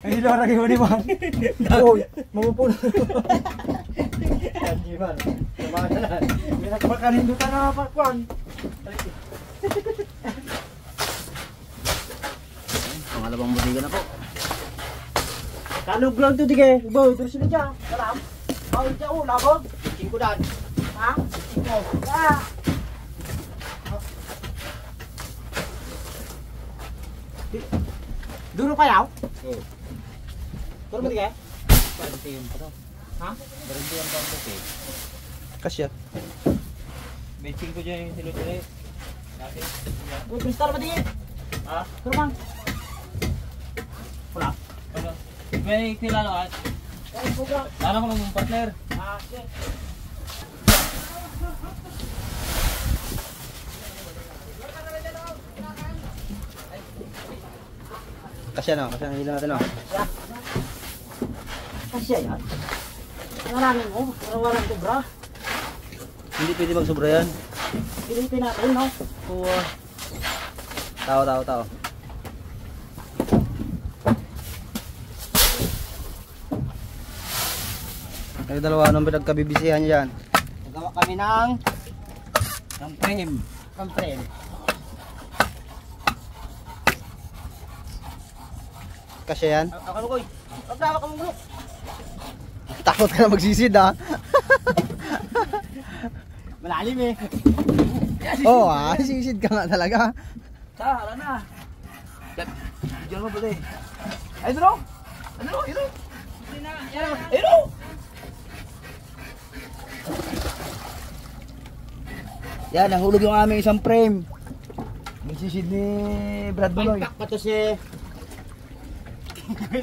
Hindi lang lagi mo di ba? Oh, mapupuno. Kanji man. Samahan. May nagpakanindutan na pakwan. Pangalawang budiga na po. Kalog lang to dige. Boy, terus sila dyan. Salam. Bawal dyan oh, labog. King ko dan. Ha? Ah. Duro pa yaw? Oo. Duro mo dige? Barentiyan pa to. Ha? Barentiyan pa po eh. Kasya. Benching ko dyan yung silot-silot. Dati. Uy, kristal ba dige? Ha? Duro bang? Wala. Ano? May kilala ka? Ay, buga. Lala ko ng partner. Ah, sige. Kasya no? Kasya ang hila natin no? Kasya yan. Nalamin mo, walang kubra. Hindi pwede magsobra yan. Pilitin natin, no? Oo. Tao. Kayo dalawa, anong pinagkabibisihan niyo dyan? Nagawa kami ng frame. frame. Kasya yan? Ako ko. Pagdawa ka mong gulok. Takot ka na magsisid ha? Malalim eh. Oo sisid ka nga talaga. Hala na. Diyan mo pala eh. Ay, duro. Iro. Iro. Yan, nahulog yung aming isang frame. Magsisid ni Brad Maloy. Pagpak pa to si...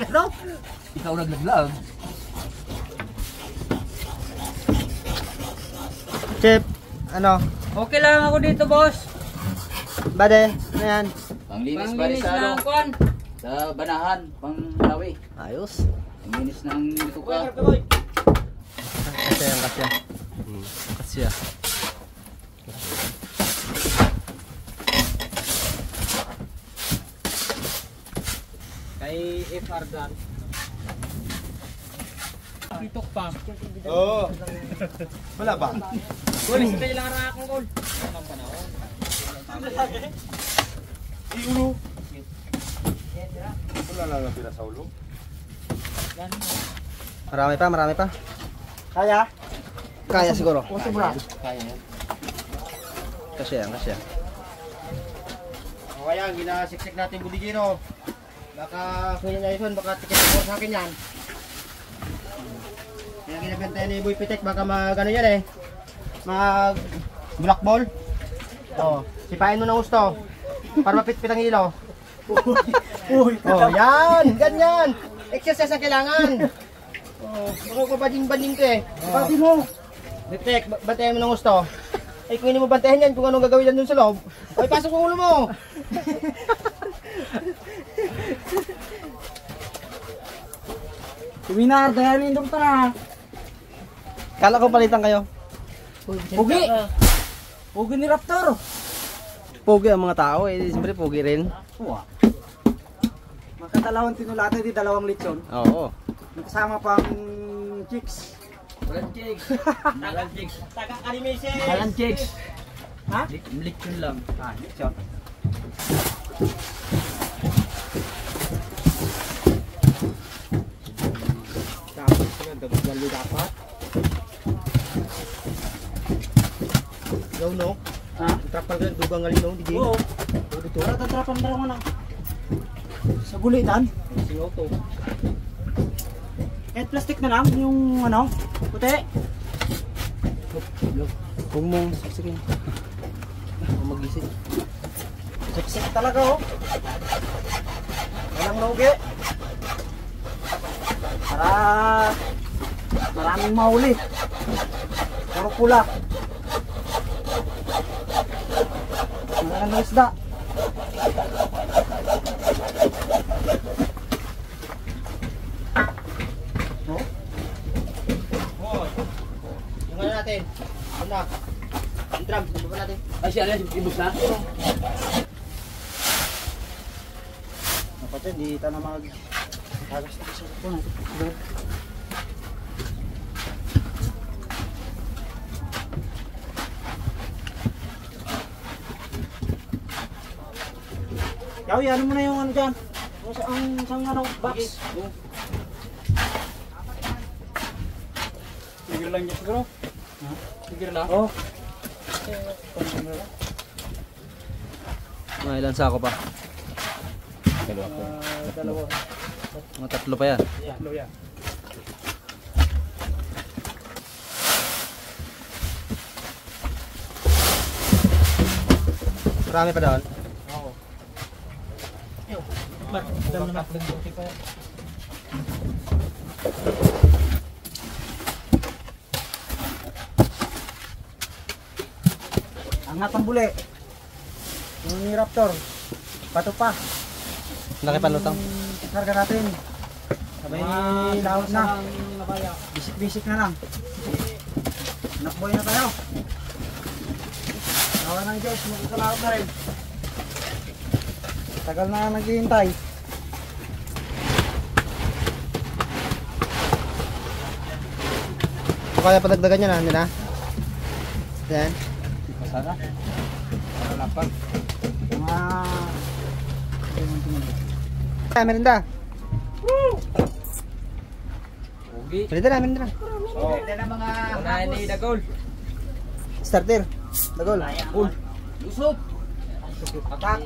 Ano? Ikaw naglaglag. Chip, ano? Okay lang ako dito, boss. Bade, ano yan? Panglinis Panglinis sa ng kwan. sa banahan, panglawi. Ayos. Panglinis ng bituka. Kasya. Kasya. Kay FR Dan. Pitok pa. Oo. Wala ba? Gol, sa tayo lang rakong gol. Ulo. Wala lang ang pira sa ulo. Marami pa. Kaya? Kaya siguro. O sobra? Kaya yan. Kasya. O kaya, ginasiksik natin budigino. Baka kuya niya yun, baka tiket mo sa akin yan. Kaya ginagantay ni Boy Pitek, baka mag-ano yan eh. Mag-black ball. O, sipain mo ng gusto. Para mapit-pit ang ilaw. Yan! Ganyan! Exercise ang kailangan. Baka babading-bading ka eh. Pati mo. Pitek, bantayan mo ng gusto. Ay, kung hindi mo bantayan yan, kung anong gagawin yan dun sa loob. Ay, pasok ang ulo mo! Seminar, dahil yung doktor ha. Kala ko palitan kayo. Pugi! Pugi ni Raptor. Pogi ang mga tao eh. Siyempre pogi rin. Uwa. Makatalawang tinulatan di dalawang lechon. Oo. Kasama pang chicks. Walang chicks. Walang chicks. Taga Karimese. Walang chicks. Ha? Lechon lang. Ah, lechon. Dapat sila dagdag dapat. Yaw no? Ha? Trapal ka dugang ngalino di Oo. dito. Para tatrapan na lang na. Sa gulitan. Singaw to. Kahit plastic na lang yung ano, puti. Huwag mong siksikin. Huwag magising. Siksik talaga oh. Walang naugi. Para maraming mahuli. Puro pula. Maraming isda. No? Oh. Yung ano natin? Ano na? Yung drum, subukan natin. Ay siya na, ibus na. Dapat yun, di tayo na mag... Yaw, ano mo na yung ano dyan? Ang isang ano, box. Tigil lang niya siguro. Tigil lang. Oh. Mga ilan sako pa? Dalawa. Mga 3 pa yan. Tatlo yan. Marami pa doon. Oo. Dalawa na nagbuti pa. Angat ang buli. Yung ni Raptor. Pato pa. Laki pa lutang. Karga natin. Sabay laot na. Bisik-bisik na lang. Nakboy na tayo. Nawa ng Diyos, magkakalaot na rin. Tagal na naghihintay. O kaya padagdagan niya na, hindi na? Yan. Masara. Wala pa. Mga... Merinda. Ugi. Merinda na, merinda na. Unahin ni Dagol. Starter. Dagol. Lusot. Atak.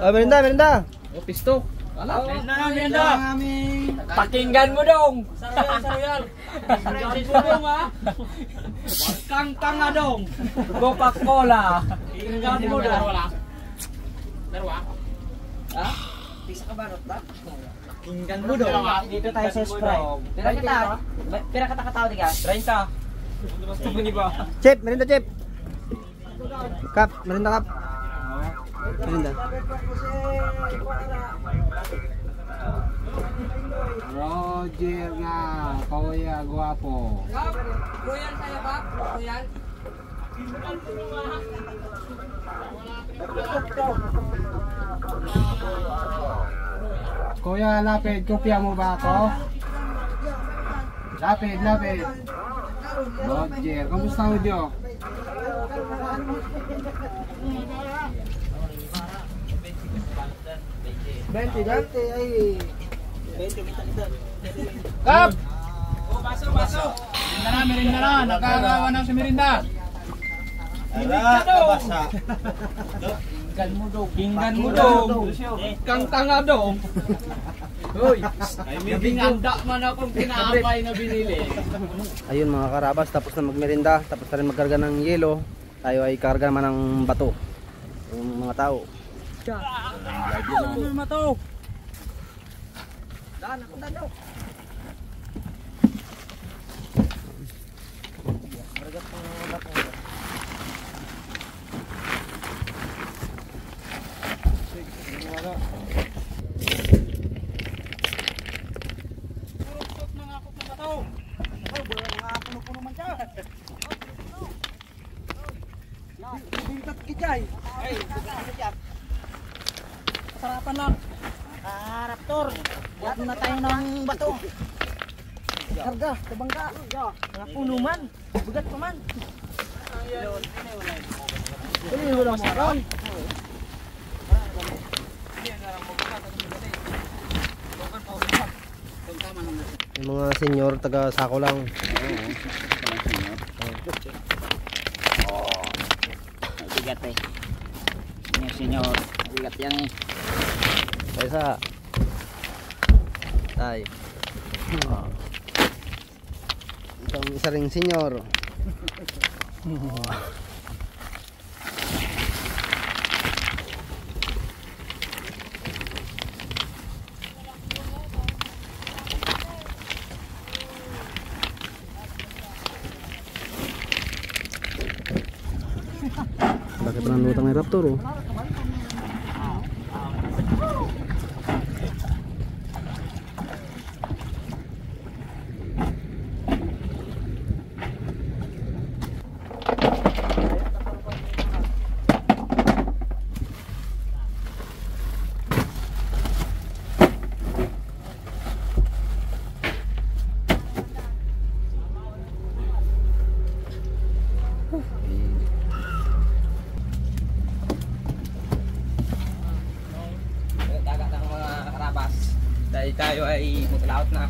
Oh, merinda, merinda. O pisto. Ala. Merinda. Pakinggan mo dong. Saruyal. Pakinggan mo dong ha. Kang nga dong. Coca-Cola. Pakinggan mo dong. Darwa. Ha? Pisa ka ba ba? Pakinggan mo dong. Dito tayo sa Sprite. Pira kata-kataw di ka? 30. Gusto mo ni ba? Chip, merinda chip. Kap, merinda kap. Merinda. Roger nga, Kuya Guwapo. Royal tayo ba? Royal? Kuya Lapid, kopya mo ba ako? Lapid, Lapid. Roger, kamusta mo Diyo? Bente ay. Kap! Baso! Merinda na! Nakagawa na si Merinda! Kabasa. Kinggan mo dong! Kang tanga dong! Hoy! Nabinganda man akong pinapay na binili. Ayun mga karabas, tapos na magmerinda, tapos na rin magkarga ng yelo. Tayo ay karga naman ng bato. Yung mga tao. Mato! Sarapan lang. Raptor. Buat na tayo ng bato. Karga, tabangga. Puno man. Bugat pa man. Ini wala mo ron. Yung mga senior, taga sako lang. Bigat eh. Senyor, bigat yan eh. Kaysa. Tay. Itong isa ring senior. Bakit ng lutang ni Raptor oh? Dahil tayo ay maglaot na.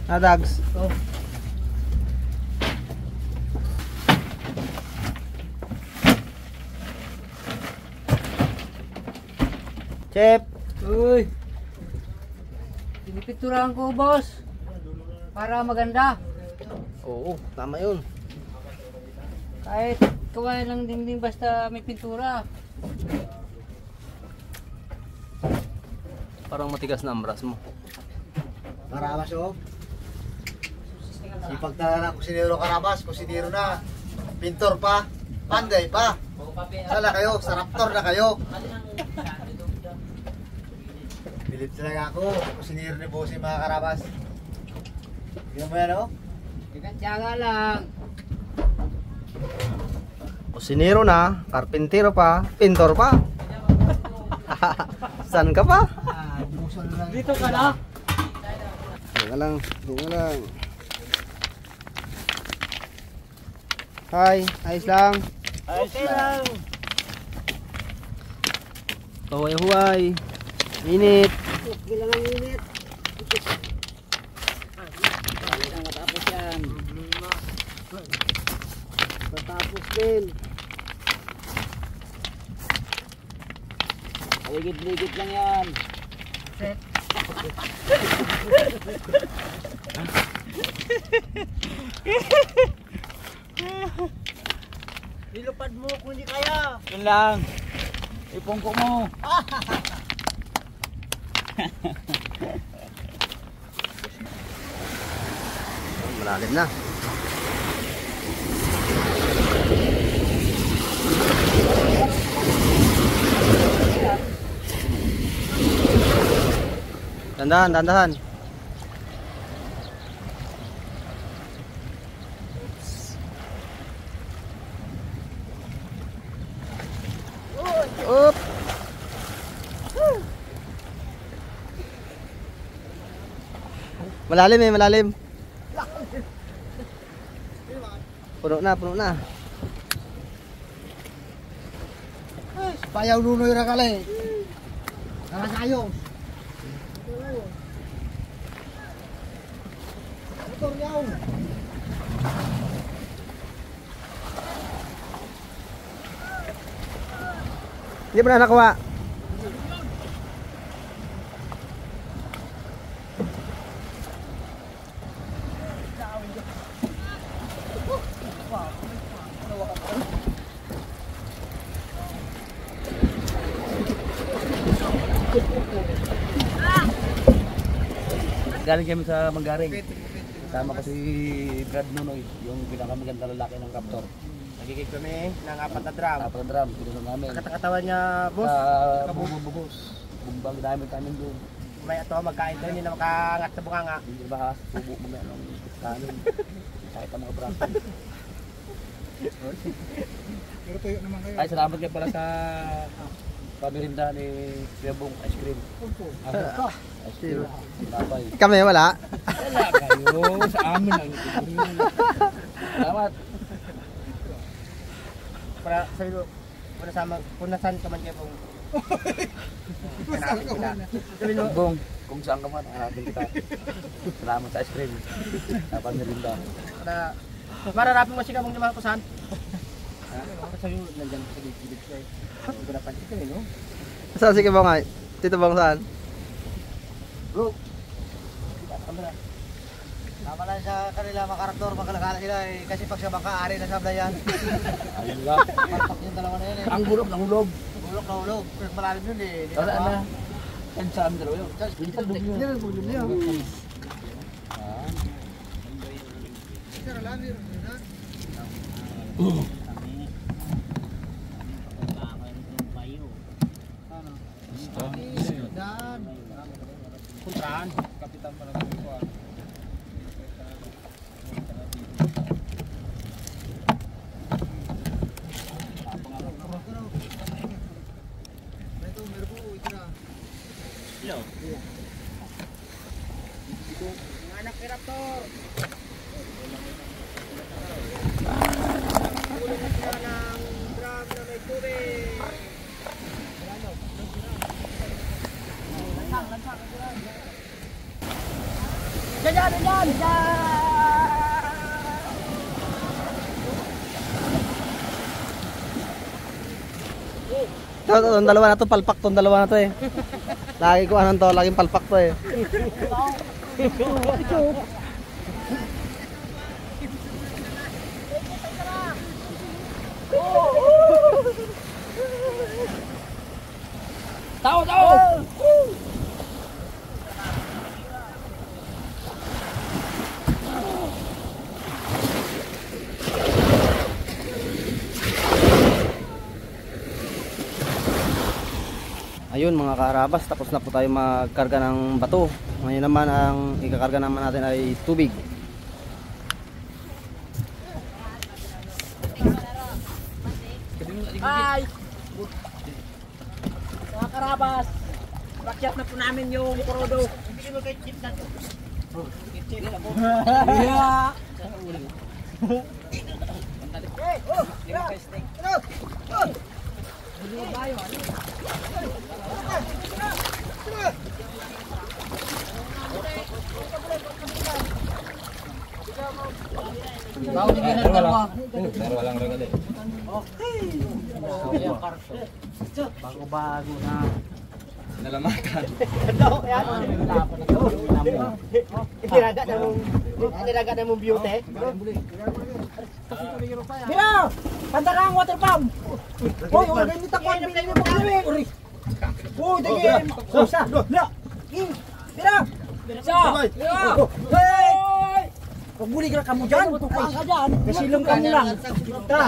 Dags. Oh. Chef. Uy! Pinipinturahan ko, boss. Para maganda. Oo, tama yun. Kahit kawain lang dingding basta may pintura. Parang matigas na ang brush mo. Karabas oh. Sipag talaga ng kusinero Karabas, kusinero na. Pintor pa, panday pa. Sala kayo, sa Raptor na kayo. Bilip talaga ako, kusinero ni Bossy mga Karabas. Tignan mo yan oh. Tiyaga lang. Kusinero na, karpintero pa, pintor pa. Saan ka pa? Dito ka na. Tingnan lang, tingnan lang. Hi, ayos lang. Okay lang. Huway-huway. Init. Bilang ang init. Matapos yan. Matapos din. Ligit-ligit lang yan. Nilupad mo kung hindi kaya. Yun lang. Ipongko mo. Malalim na. Dandahan, dandahan. Up. Malalim eh, malalim. Puno na, puno na. Payaw nunoy ra kali. Nakasayos. Motor yaw. Hindi pa na nakuha. Galing kami sa Manggaring. Kasama ko si Brad Nunoy, yung pinakamaganda lalaki ng Raptor. Nagigig kami ng 4 na drum. Tapos drum, pinunod namin. Katakatawan niya, boss. Bubos. Bumbang dami kami doon. May ato magkain doon, hindi na makaangat sa bunganga. Hindi ba subo mo na ng kanin. Kahit ang mga braso. Ay, salamat kayo pala sa pamirinda ni Kuya Bong ice cream. Ice cream. Sinapay. Kami wala. Wala kayo. Sa amin ang salamat. Para sa iyo, para sama, kung nasan ka man kayo pong Bong, kung saan ka man, hanapin kita. Salamat sa ice cream. Sa pamirinda. para mararapin mo siya mong naman kung saan. Para sa iyo, nandiyan sa gilid siya eh. Huwag na pansin ka eh, no? Saan si Kibangay? Tito Bang saan? Bro, Tama lang sa kanila mga karakter, makalakala sila eh. Kasi pag sa bangka, ari na sabla yan. ayun lang. Palpak yung dalawa na yan eh. Ang hulog ng hulog. Hulog na hulog. Pero malalim yun eh. Di Wala ba? na. Yan sa amin dalawa yun. Hindi rin po yun. Puntahan. Kapitan pa lang ko. Anak ni Raptor. Ayan! Itong dalawa na to, palpak tong dalawa na to eh. Lagi ko anong to, laging palpak to eh. Tao! Ayun mga kaharabas, tapos na po tayo magkarga ng bato. Ngayon naman ang ikakarga naman natin ay tubig. Hi! Mga karabas, rakyat na po namin yung kurodo. Yeah! Bago-bago na. Nalamatan. Itiraga na mong beauty. Mira! Panda ka ang water pump! Hoy, organ nito ko ang binili mo kami! Hoy, dagi! Sa! Mira! Hoy! Pagbuli ka mo dyan! Tukaan ka dyan! Kasilong ka mo lang! Ta!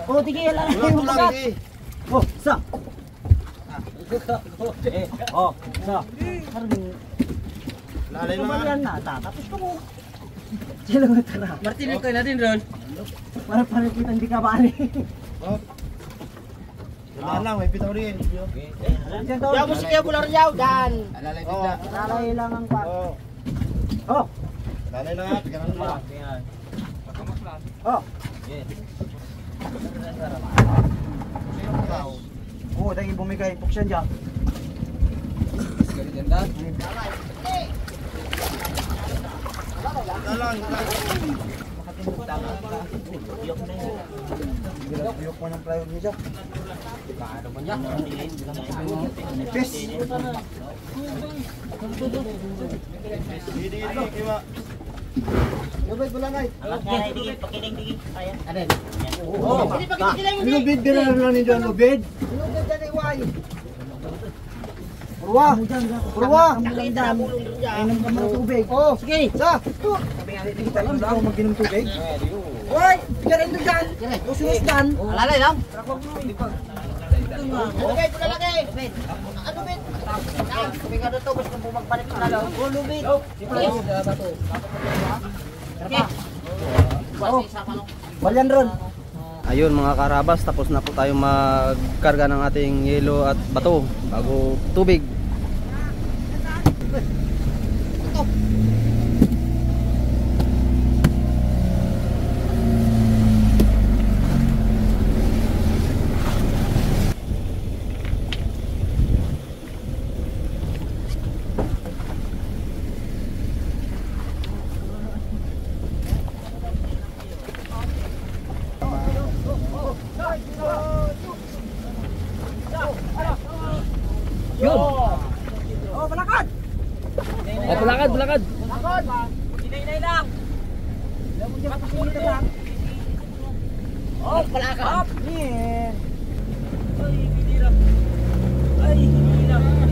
Oh, tigil lang yung bagat! Oh, sa! Oh, sa! Lalay Kumain lang. na, tapos ko mo. Sino nga tara? Martin, kayo na din ron. Para kita hindi ka bali. Wala lang, may bitaw rin. Diyan daw. Yaw mo si Kuya Bular yaw, Dan. Lalay lang ang pa. Oh. Oh. Lalay lang ha, pigaran mo. Oh. Oh, dahil bumigay puksyan diyan. Biyok mo ng plywood niya. Nipis. Lubid ko lang ay. Lubid din lang ninyo ang lubid. Lubid din ay why. Purwa! Purwa! Inom ka ng tubig. Oh, sige. Sa! Hindi tayo lang ako mag-inom tubig. Hoy! Bigyan rin dyan! Usunod dyan! Alalay lang. Okay, pula lagi. Ano bit? Kami nga dito, basta bumagpalit na lang. Oh, lubid. Oh, balyan ron. Ayun mga karabas, tapos na po tayo magkarga ng ating yelo at bato bago tubig. Oh, balakad! Oh, bulakad. Balakad! Inay-inay lang! Oh, balakad! Yeah! Ay, hirap! Ay, hirap!